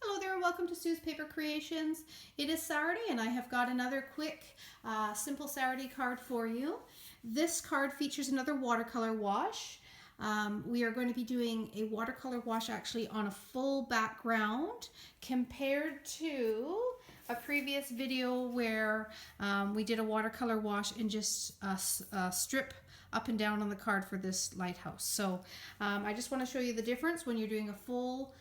Hello there and welcome to Sue's Paper Creations. It is Saturday and I have got another quick, simple Saturday card for you. This card features another watercolor wash. We are going to be doing a watercolor wash actually on a full background compared to a previous video where we did a watercolor wash and just a strip up and down on the card for this lighthouse. So I just want to show you the difference when you're doing a full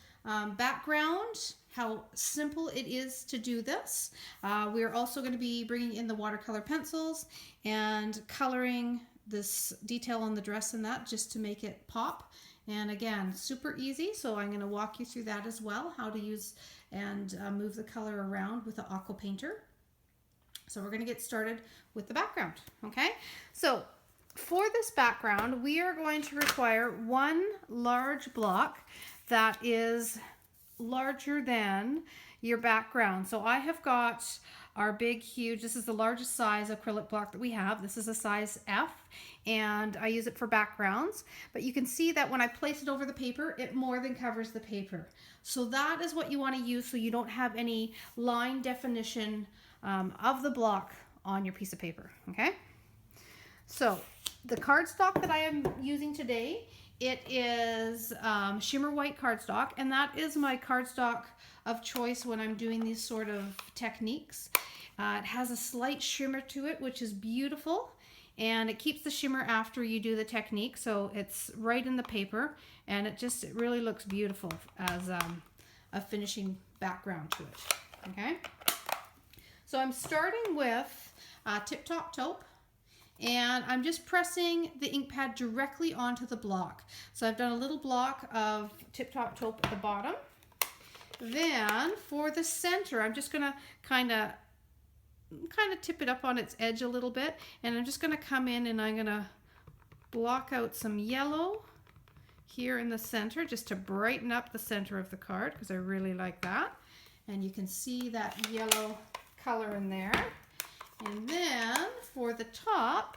background, how simple it is to do this. We're also going to be bringing in the watercolor pencils and coloring this detail on the dress and that just to make it pop. And again, super easy, so I'm going to walk you through that as well, how to use and move the color around with the aqua painter. So we're going to get started with the background, okay? So for this background, we are going to require one large block that is larger than your background. So I have got our big, huge, this is the largest size acrylic block that we have. This is a size F, and I use it for backgrounds. But you can see that when I place it over the paper, it more than covers the paper. So that is what you want to use so you don't have any line definition of the block on your piece of paper, okay? So the cardstock that I am using today, it is shimmer white cardstock, and that is my cardstock of choice when I'm doing these sort of techniques. It has a slight shimmer to it, which is beautiful, and it keeps the shimmer after you do the technique, so it's right in the paper, and it really looks beautiful as a finishing background to it, okay? So I'm starting with Tip Top Taupe. And I'm just pressing the ink pad directly onto the block. So I've done a little block of Tip Top Taupe at the bottom. Then for the center, I'm just gonna kind of tip it up on its edge a little bit. And I'm just gonna come in and I'm gonna block out some yellow here in the center just to brighten up the center of the card because I really like that. And you can see that yellow color in there. And then for the top,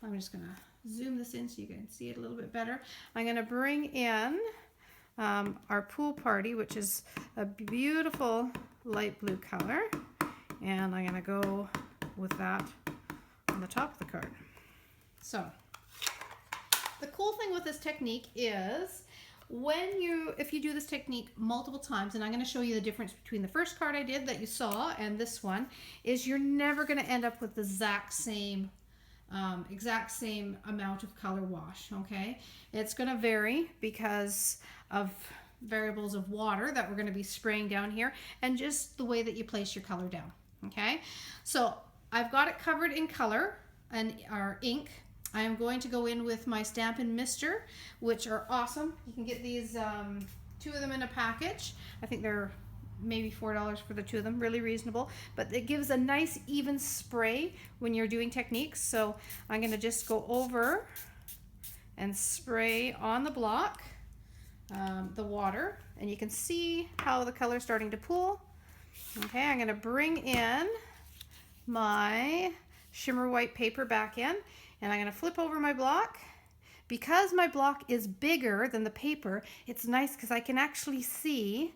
I'm just going to zoom this in so you can see it a little bit better. I'm going to bring in our pool party, which is a beautiful light blue color. And I'm going to go with that on the top of the card. So the cool thing with this technique is if you do this technique multiple times, and I'm going to show you the difference between the first card I did that you saw and this one, is you're never going to end up with the exact same amount of color wash, okay? It's going to vary because of variables of water that we're going to be spraying down here and just the way that you place your color down, okay? So I've got it covered in color and our ink. I am going to go in with my Stampin' Mister, which are awesome. You can get these, 2 of them in a package. I think they're maybe $4 for the 2 of them, really reasonable. But it gives a nice even spray when you're doing techniques. So I'm going to just go over and spray on the block the water. And you can see how the color is starting to pool. Okay, I'm going to bring in my shimmer white paper back in. And I'm going to flip over my block. Because my block is bigger than the paper, it's nice because I can actually see,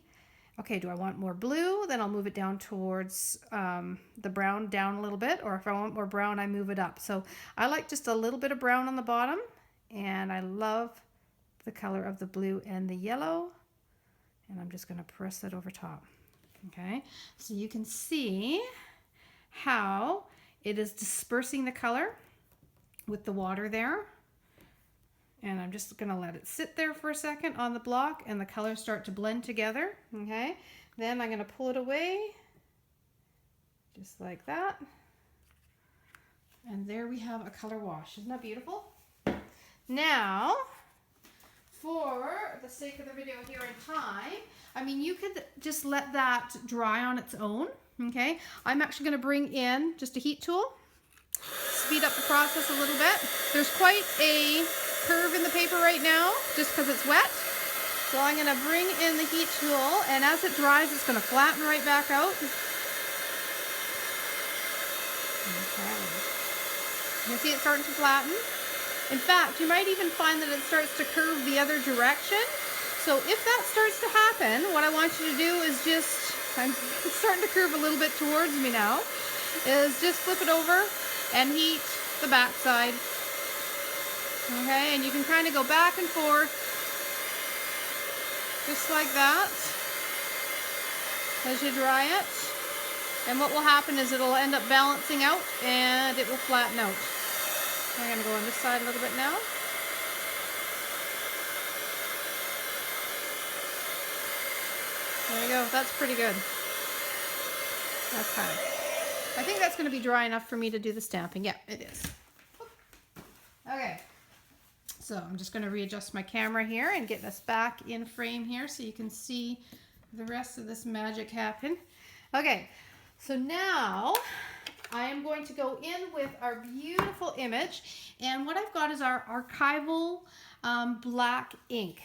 okay, do I want more blue? Then I'll move it down towards the brown down a little bit. Or if I want more brown, I move it up. So I like just a little bit of brown on the bottom. And I love the color of the blue and the yellow. And I'm just going to press that over top. Okay, so you can see how it is dispersing the color with the water there. And I'm just going to let it sit there for a second on the block and the colors start to blend together, okay? Then I'm going to pull it away just like that. And there we have a color wash. Isn't that beautiful? Now, for the sake of the video here in time, I mean, you could just let that dry on its own, okay? I'm actually going to bring in just a heat tool. Speed up the process a little bit. There's quite a curve in the paper right now just because it's wet. So I'm going to bring in the heat tool, and as it dries, it's going to flatten right back out. Okay. You can see it starting to flatten. In fact, you might even find that it starts to curve the other direction. So if that starts to happen, what I want you to do is just, it's starting to curve a little bit towards me now, is just flip it over and heat the back side. Okay, and you can kind of go back and forth, just like that, as you dry it. And what will happen is it'll end up balancing out and it will flatten out. I'm going to go on this side a little bit now. There you go, that's pretty good. Okay. I think that's going to be dry enough for me to do the stamping. Yeah, it is. Okay. So I'm just going to readjust my camera here and get this back in frame here so you can see the rest of this magic happen. Okay, so now I am going to go in with our beautiful image, and what I've got is our archival black ink.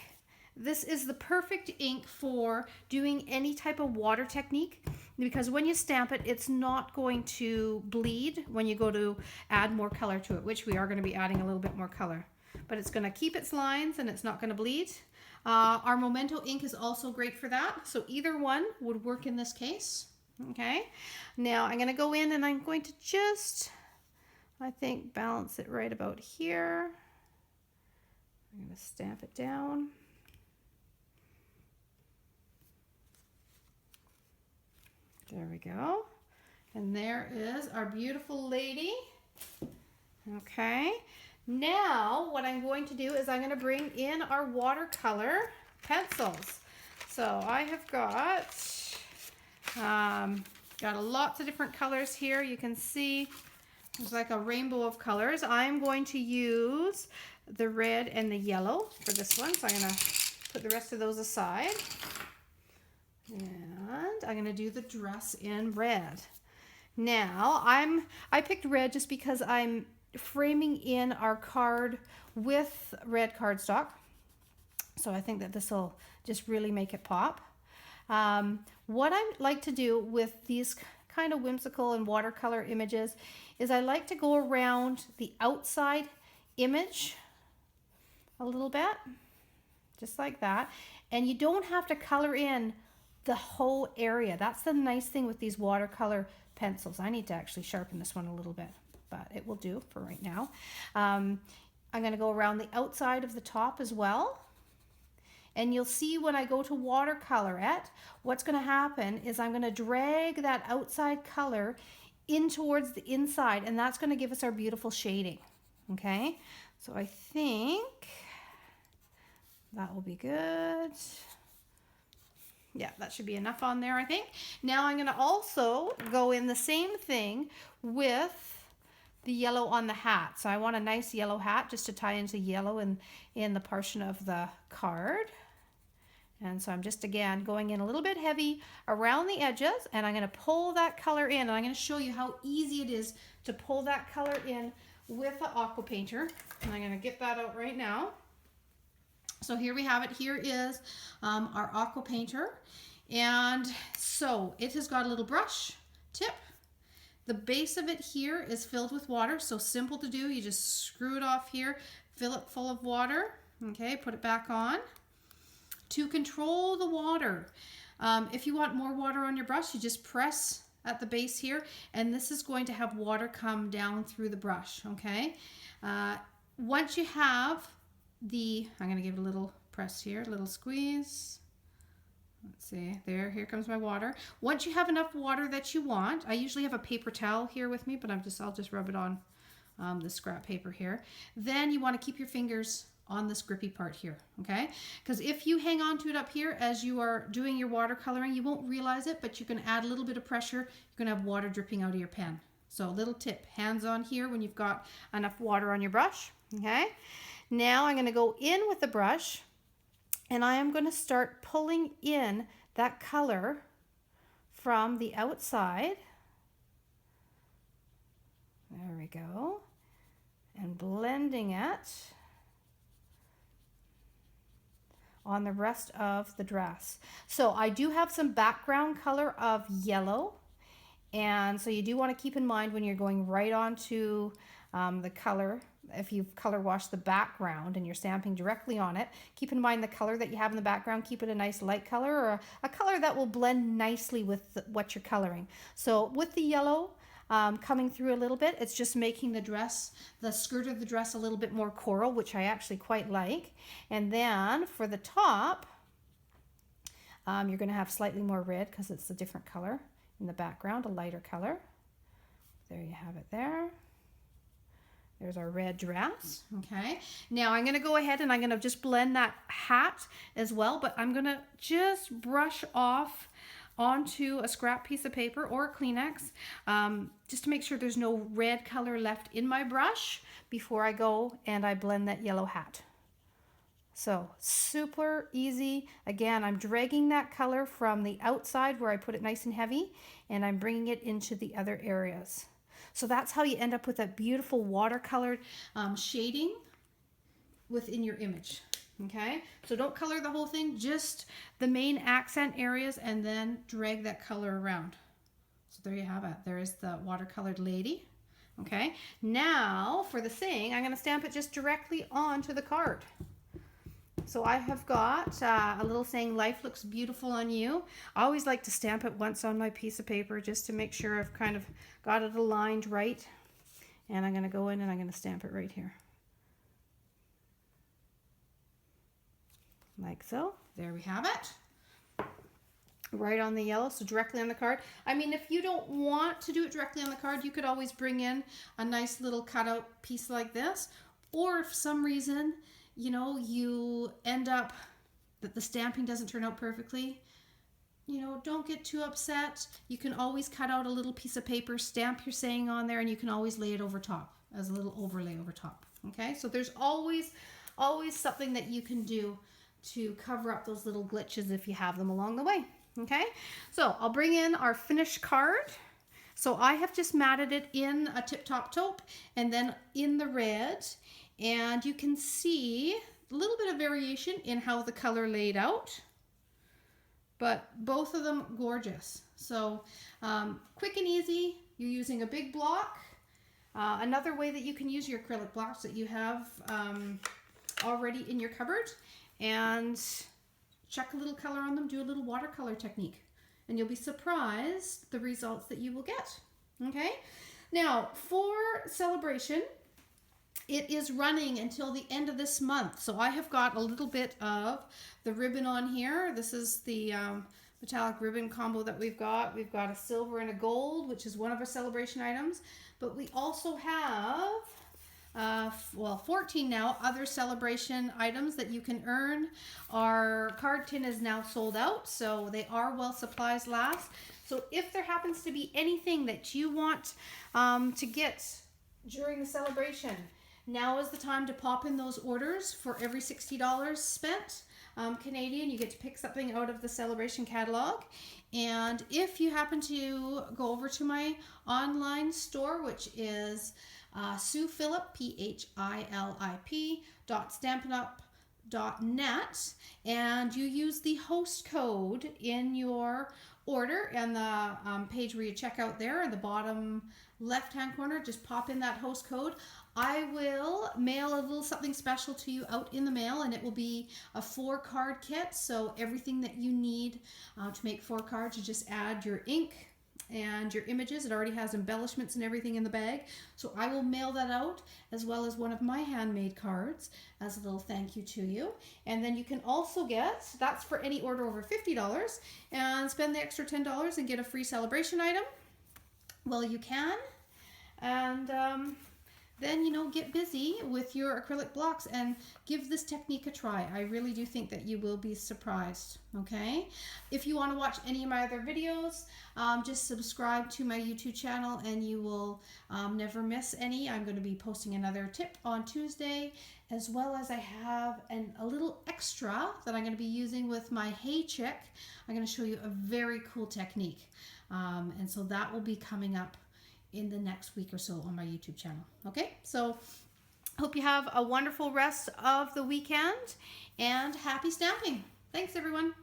This is the perfect ink for doing any type of water technique, because when you stamp it, it's not going to bleed when you go to add more color to it, which we are going to be adding a little bit more color. But it's going to keep its lines and it's not going to bleed. Our Memento ink is also great for that, so either one would work in this case. Okay, now I'm going to go in and I'm going to just, I think, balance it right about here. I'm going to stamp it down. There we go. And there is our beautiful lady. Okay. Now what I'm going to do is I'm going to bring in our watercolor pencils. So I have got lots of different colors here. You can see there's like a rainbow of colors. I'm going to use the red and the yellow for this one. So I'm going to put the rest of those aside. And I'm going to do the dress in red. Now I picked red just because I'm framing in our card with red cardstock. So I think that this will just really make it pop. What I like to do with these kind of whimsical and watercolor images is I like to go around the outside image a little bit, just like that. And you don't have to color in the whole area. That's the nice thing with these watercolor pencils. I need to actually sharpen this one a little bit, but it will do for right now. I'm going to go around the outside of the top as well. And you'll see when I go to watercolor it, what's going to happen is I'm going to drag that outside color in towards the inside, and that's going to give us our beautiful shading. Okay, so I think that will be good. Yeah, that should be enough on there, I think. Now I'm going to also go in the same thing with the yellow on the hat. So I want a nice yellow hat just to tie into yellow in the portion of the card. And so I'm just, again, going in a little bit heavy around the edges, and I'm going to pull that color in. And I'm going to show you how easy it is to pull that color in with the aqua painter. And I'm going to get that out right now. So here we have it. Here is our aqua painter. And so it has got a little brush tip. The base of it here is filled with water. So simple to do. You just screw it off here, fill it full of water. Okay, put it back on. To control the water, if you want more water on your brush, you just press at the base here, and this is going to have water come down through the brush. Okay, once you have I'm going to give it a little press here, a little squeeze. Let's see, here comes my water. Once you have enough water that you want, I usually have a paper towel here with me, but I'll just rub it on the scrap paper here. Then you want to keep your fingers on this grippy part here, okay? Because if you hang on to it up here as you are doing your watercoloring, you won't realize it, but you can add a little bit of pressure. You're gonna have water dripping out of your pen. So a little tip, hands on here when you've got enough water on your brush, okay? Now I'm gonna go in with the brush, and I am gonna start pulling in that color from the outside. There we go. And blending it on the rest of the dress. So I do have some background color of yellow, and so you do want to keep in mind when you're going right onto the color if you've color washed the background and you're stamping directly on it, keep in mind the color that you have in the background. Keep it a nice light color, or a color that will blend nicely with what you're coloring. So with the yellow coming through a little bit, it's just making the dress, the skirt of the dress, a little bit more coral, which I actually quite like. And then for the top, you're going to have slightly more red because it's a different color in the background, a lighter color. There you have it there. There's our red dress. Okay. Now I'm going to go ahead and I'm going to just blend that hat as well, but I'm going to just brush off onto a scrap piece of paper or a Kleenex, just to make sure there's no red color left in my brush before I go and I blend that yellow hat. So super easy. Again, I'm dragging that color from the outside where I put it nice and heavy, and I'm bringing it into the other areas. So that's how you end up with that beautiful watercolored shading within your image. Okay, so don't color the whole thing, just the main accent areas, and then drag that color around. So there you have it. There is the watercolored lady. Okay, now for the thing, I'm going to stamp it just directly onto the card. So I have got a little saying, "Life looks beautiful on you." I always like to stamp it once on my piece of paper just to make sure I've kind of got it aligned right. And I'm going to go in and I'm going to stamp it right here. Like so. There we have it. Right on the yellow, so directly on the card. I mean, if you don't want to do it directly on the card, you could always bring in a nice little cutout piece like this. Or if for some reason, you know, you end up that the stamping doesn't turn out perfectly, you know, don't get too upset. You can always cut out a little piece of paper, stamp your saying on there, and you can always lay it over top as a little overlay over top. Okay, so there's always something that you can do to cover up those little glitches if you have them along the way. Okay, so I'll bring in our finished card. So I have just matted it in a tip-top taupe and then in the red. And you can see a little bit of variation in how the color laid out, but both of them gorgeous. So quick and easy. You're using a big block. Another way that you can use your acrylic blocks that you have already in your cupboard, and chuck a little color on them, do a little watercolor technique, and you'll be surprised the results that you will get. Okay, now for celebration, it is running until the end of this month. So I have got a little bit of the ribbon on here. This is the metallic ribbon combo that we've got. We've got a silver and a gold, which is one of our celebration items. But we also have, 14 now, other celebration items that you can earn. Our card tin is now sold out, so they are while supplies last. So if there happens to be anything that you want to get during the celebration, now is the time to pop in those orders. For every $60 spent Canadian, you get to pick something out of the celebration catalog. And if you happen to go over to my online store, which is Sue Phillip, PHILIP.stampinup.net, and you use the host code in your order and the page where you check out there in the bottom left-hand corner, just pop in that host code. I will mail a little something special to you out in the mail, and it will be a 4-card kit. So everything that you need to make 4 cards, you just add your ink and your images. It already has embellishments and everything in the bag. So I will mail that out, as well as one of my handmade cards as a little thank you to you. And then you can also get, that's for any order over $50, and spend the extra $10 and get a free celebration item. Well, you can. And then, you know, get busy with your acrylic blocks and give this technique a try. I really do think that you will be surprised. Okay, if you want to watch any of my other videos, just subscribe to my YouTube channel and you will never miss any. I'm going to be posting another tip on Tuesday, as well as I have a little extra that I'm going to be using with my Hey Chick. I'm going to show you a very cool technique, and so that will be coming up in the next week or so on my YouTube channel. Okay, so hope you have a wonderful rest of the weekend and happy stamping. Thanks, everyone.